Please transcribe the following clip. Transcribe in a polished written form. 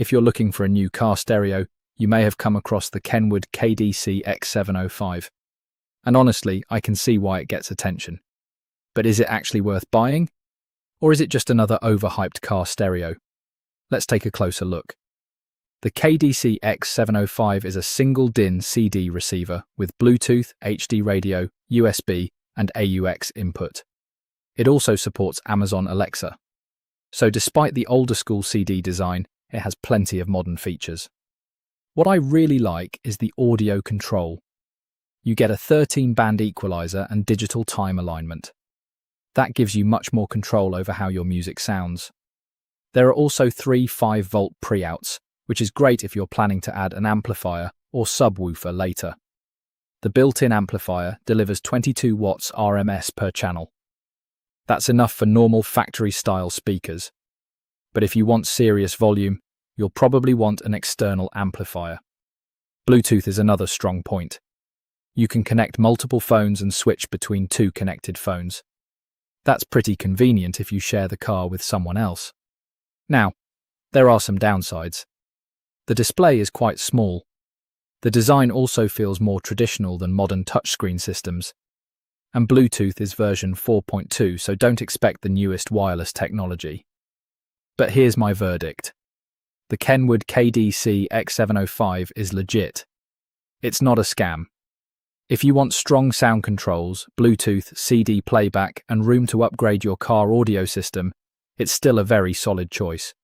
If you're looking for a new car stereo, you may have come across the Kenwood KDC-X705. And honestly, I can see why it gets attention. But is it actually worth buying? Or is it just another overhyped car stereo? Let's take a closer look. The KDC-X705 is a single DIN CD receiver with Bluetooth, HD radio, USB, and AUX input. It also supports Amazon Alexa. So despite the older school CD design, it has plenty of modern features. What I really like is the audio control. You get a 13-band equalizer and digital time alignment. That gives you much more control over how your music sounds. There are also 3 5-volt pre-outs, which is great if you're planning to add an amplifier or subwoofer later. The built-in amplifier delivers 22 watts RMS per channel. That's enough for normal factory-style speakers. But if you want serious volume, you'll probably want an external amplifier. Bluetooth is another strong point. You can connect multiple phones and switch between 2 connected phones. That's pretty convenient if you share the car with someone else. Now, there are some downsides. The display is quite small. The design also feels more traditional than modern touchscreen systems. And Bluetooth is version 4.2, so don't expect the newest wireless technology. But here's my verdict. The Kenwood KDC-X705 is legit. It's not a scam. If you want strong sound controls, Bluetooth, CD playback, and room to upgrade your car audio system, it's still a very solid choice.